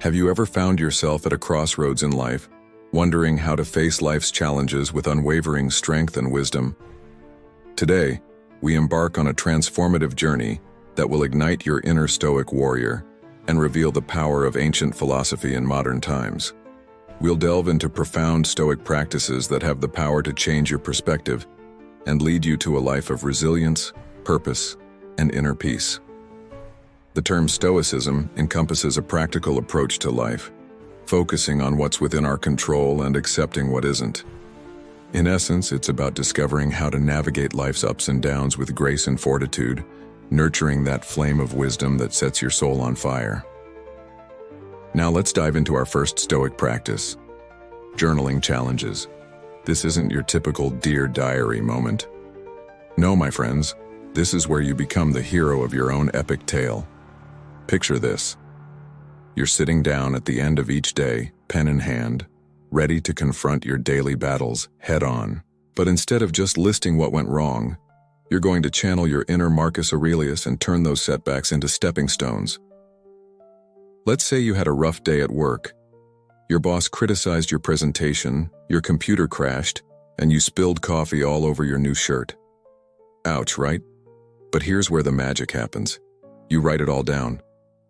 Have you ever found yourself at a crossroads in life, wondering how to face life's challenges with unwavering strength and wisdom? Today, we embark on a transformative journey that will ignite your inner Stoic warrior and reveal the power of ancient philosophy in modern times. We'll delve into profound Stoic practices that have the power to change your perspective and lead you to a life of resilience, purpose, and inner peace. The term Stoicism encompasses a practical approach to life, focusing on what's within our control and accepting what isn't. In essence, it's about discovering how to navigate life's ups and downs with grace and fortitude, nurturing that flame of wisdom that sets your soul on fire. Now let's dive into our first Stoic practice, journaling challenges. This isn't your typical Dear Diary moment. No, my friends, this is where you become the hero of your own epic tale. Picture this. You're sitting down at the end of each day, pen in hand, ready to confront your daily battles head on. But instead of just listing what went wrong, you're going to channel your inner Marcus Aurelius and turn those setbacks into stepping stones. Let's say you had a rough day at work. Your boss criticized your presentation, your computer crashed, and you spilled coffee all over your new shirt. Ouch, right? But here's where the magic happens. You write it all down,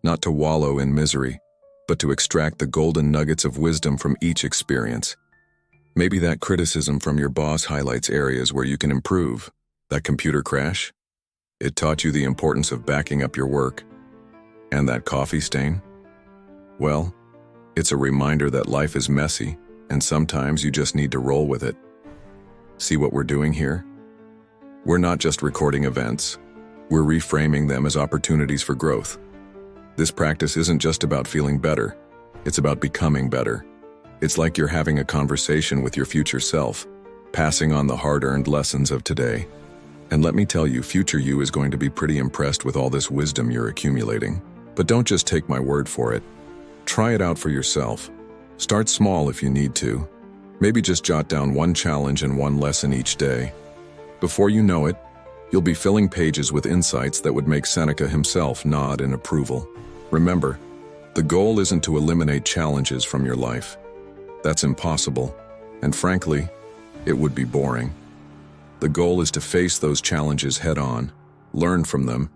not to wallow in misery, but to extract the golden nuggets of wisdom from each experience. Maybe that criticism from your boss highlights areas where you can improve. That computer crash? It taught you the importance of backing up your work. And that coffee stain? Well, it's a reminder that life is messy, and sometimes you just need to roll with it. See what we're doing here? We're not just recording events. We're reframing them as opportunities for growth. This practice isn't just about feeling better. It's about becoming better. It's like you're having a conversation with your future self, passing on the hard-earned lessons of today. And let me tell you, future you is going to be pretty impressed with all this wisdom you're accumulating. But don't just take my word for it. Try it out for yourself. Start small if you need to. Maybe just jot down one challenge and one lesson each day. Before you know it, you'll be filling pages with insights that would make Seneca himself nod in approval. Remember, the goal isn't to eliminate challenges from your life. That's impossible, and frankly, it would be boring. The goal is to face those challenges head-on, learn from them,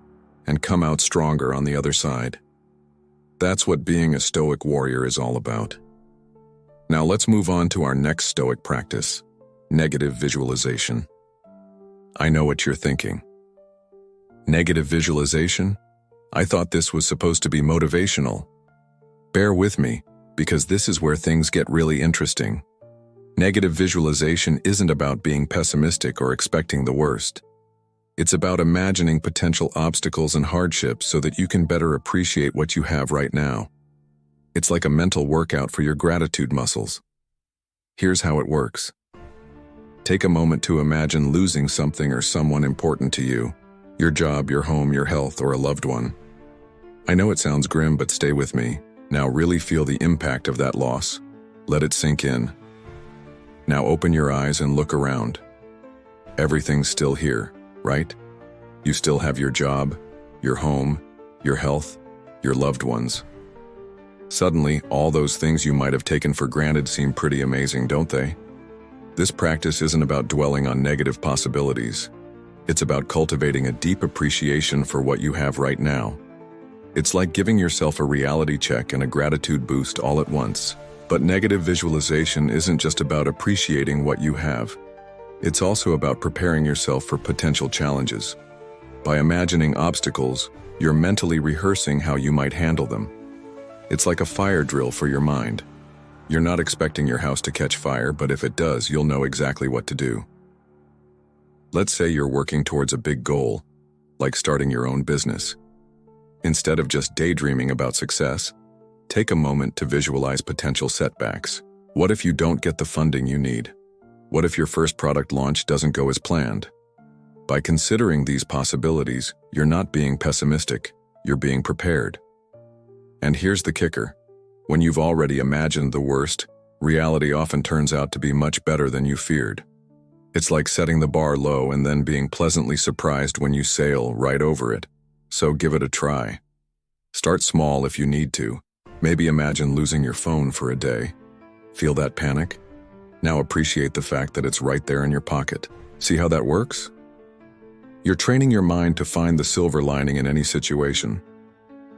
and come out stronger on the other side. That's what being a Stoic warrior is all about. Now let's move on to our next Stoic practice, negative visualization. I know what you're thinking. Negative visualization? I thought this was supposed to be motivational. Bear with me, because this is where things get really interesting. Negative visualization isn't about being pessimistic or expecting the worst. It's about imagining potential obstacles and hardships so that you can better appreciate what you have right now. It's like a mental workout for your gratitude muscles. Here's how it works. Take a moment to imagine losing something or someone important to you. Your job, your home, your health, or a loved one. I know it sounds grim, but stay with me. Now really feel the impact of that loss. Let it sink in. Now open your eyes and look around. Everything's still here, right? You still have your job, your home, your health, your loved ones. Suddenly, all those things you might have taken for granted seem pretty amazing, don't they? This practice isn't about dwelling on negative possibilities. It's about cultivating a deep appreciation for what you have right now. It's like giving yourself a reality check and a gratitude boost all at once. But negative visualization isn't just about appreciating what you have. It's also about preparing yourself for potential challenges. By imagining obstacles, you're mentally rehearsing how you might handle them. It's like a fire drill for your mind. You're not expecting your house to catch fire, but if it does, you'll know exactly what to do. Let's say you're working towards a big goal, like starting your own business. Instead of just daydreaming about success, take a moment to visualize potential setbacks. What if you don't get the funding you need? What if your first product launch doesn't go as planned? By considering these possibilities, you're not being pessimistic, you're being prepared. And here's the kicker. When you've already imagined the worst, reality often turns out to be much better than you feared. It's like setting the bar low and then being pleasantly surprised when you sail right over it. So give it a try. Start small if you need to. Maybe imagine losing your phone for a day. Feel that panic? Now appreciate the fact that it's right there in your pocket. See how that works? You're training your mind to find the silver lining in any situation.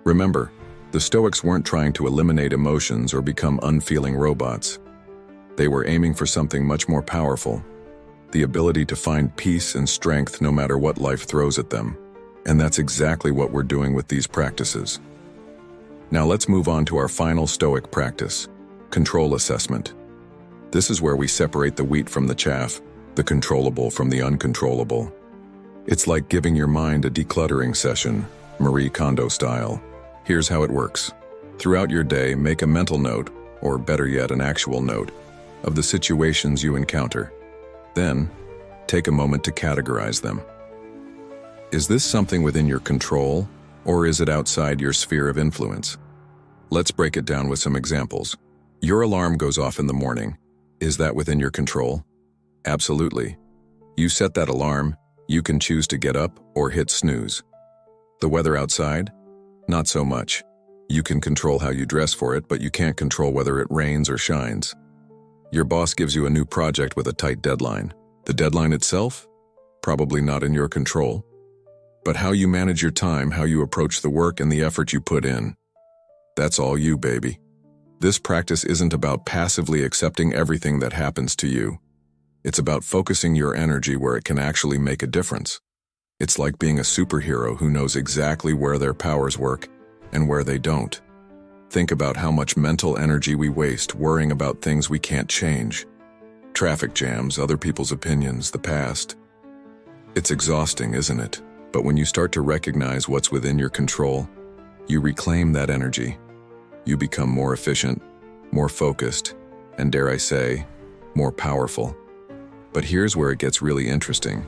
Remember, the Stoics weren't trying to eliminate emotions or become unfeeling robots. They were aiming for something much more powerful, the ability to find peace and strength no matter what life throws at them. And that's exactly what we're doing with these practices. Now let's move on to our final Stoic practice, control assessment. This is where we separate the wheat from the chaff, the controllable from the uncontrollable. It's like giving your mind a decluttering session, Marie Kondo style. Here's how it works. Throughout your day, make a mental note, or better yet, an actual note, of the situations you encounter. Then, take a moment to categorize them. Is this something within your control, or is it outside your sphere of influence? Let's break it down with some examples. Your alarm goes off in the morning. Is that within your control? Absolutely. You set that alarm, you can choose to get up or hit snooze. The weather outside? Not so much. You can control how you dress for it, but you can't control whether it rains or shines. Your boss gives you a new project with a tight deadline. The deadline itself? Probably not in your control. But how you manage your time, how you approach the work, and the effort you put in. That's all you, baby. This practice isn't about passively accepting everything that happens to you. It's about focusing your energy where it can actually make a difference. It's like being a superhero who knows exactly where their powers work and where they don't. Think about how much mental energy we waste worrying about things we can't change. Traffic jams, other people's opinions, the past. It's exhausting, isn't it? But when you start to recognize what's within your control, you reclaim that energy. You become more efficient, more focused, and dare I say, more powerful. But here's where it gets really interesting.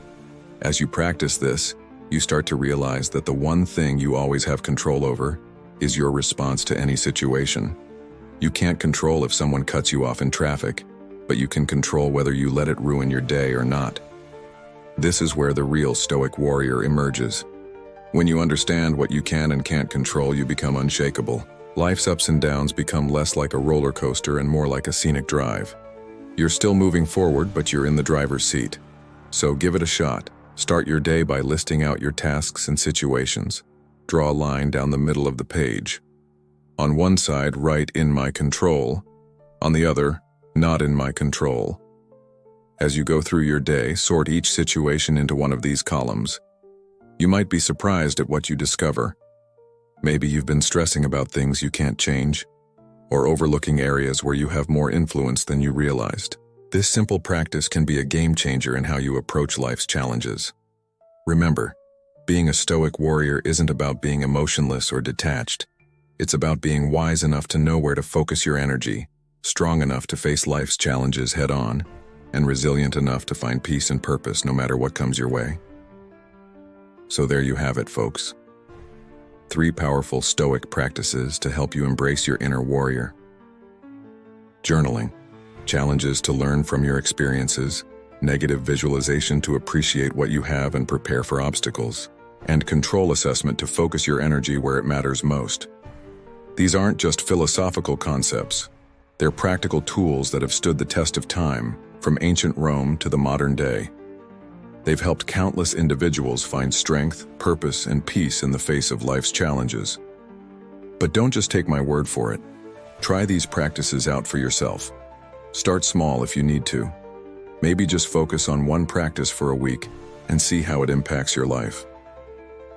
As you practice this, you start to realize that the one thing you always have control over is your response to any situation. You can't control if someone cuts you off in traffic, but you can control whether you let it ruin your day or not. This is where the real Stoic warrior emerges. When you understand what you can and can't control, you become unshakable. Life's ups and downs become less like a roller coaster and more like a scenic drive. You're still moving forward, but you're in the driver's seat. So give it a shot. Start your day by listing out your tasks and situations. Draw a line down the middle of the page. On one side, write "in my control." On the other, "not in my control." As you go through your day, sort each situation into one of these columns. You might be surprised at what you discover. Maybe you've been stressing about things you can't change, or overlooking areas where you have more influence than you realized. This simple practice can be a game changer in how you approach life's challenges. Remember, being a Stoic warrior isn't about being emotionless or detached. It's about being wise enough to know where to focus your energy, strong enough to face life's challenges head-on, and resilient enough to find peace and purpose no matter what comes your way. So there you have it, folks. 3 powerful Stoic practices to help you embrace your inner warrior. Journaling. Challenges to learn from your experiences. Negative visualization to appreciate what you have and prepare for obstacles. And control assessment to focus your energy where it matters most. These aren't just philosophical concepts. They're practical tools that have stood the test of time, from ancient Rome to the modern day. They've helped countless individuals find strength, purpose, and peace in the face of life's challenges. But don't just take my word for it. Try these practices out for yourself. Start small if you need to. Maybe just focus on one practice for a week and see how it impacts your life.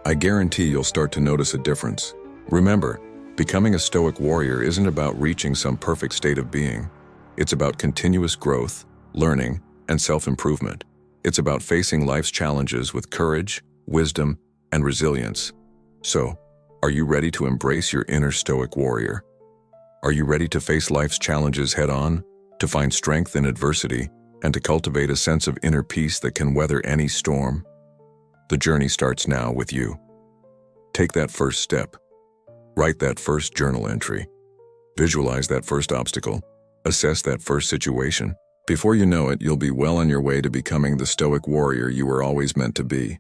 I guarantee you'll start to notice a difference. Remember, becoming a Stoic warrior isn't about reaching some perfect state of being. It's about continuous growth, learning, and self-improvement. It's about facing life's challenges with courage, wisdom, and resilience. So, are you ready to embrace your inner Stoic warrior? Are you ready to face life's challenges head-on, to find strength in adversity, and to cultivate a sense of inner peace that can weather any storm? The journey starts now with you. Take that first step. Write that first journal entry. Visualize that first obstacle. Assess that first situation. Before you know it, you'll be well on your way to becoming the Stoic warrior you were always meant to be.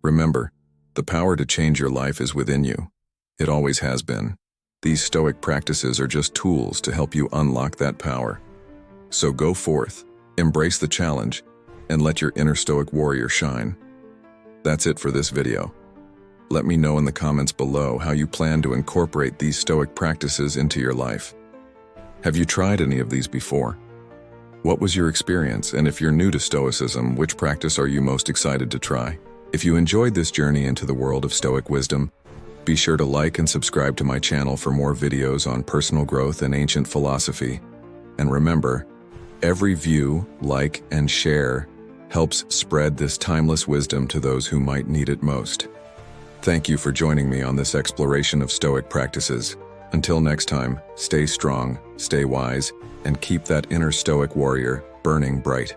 Remember, the power to change your life is within you. It always has been. These Stoic practices are just tools to help you unlock that power. So go forth, embrace the challenge, and let your inner Stoic warrior shine. That's it for this video. Let me know in the comments below how you plan to incorporate these Stoic practices into your life. Have you tried any of these before? What was your experience, and if you're new to Stoicism, which practice are you most excited to try? If you enjoyed this journey into the world of Stoic wisdom, be sure to like and subscribe to my channel for more videos on personal growth and ancient philosophy. And remember, every view, like, and share helps spread this timeless wisdom to those who might need it most. Thank you for joining me on this exploration of Stoic practices. Until next time, stay strong, stay wise, and keep that inner Stoic warrior burning bright.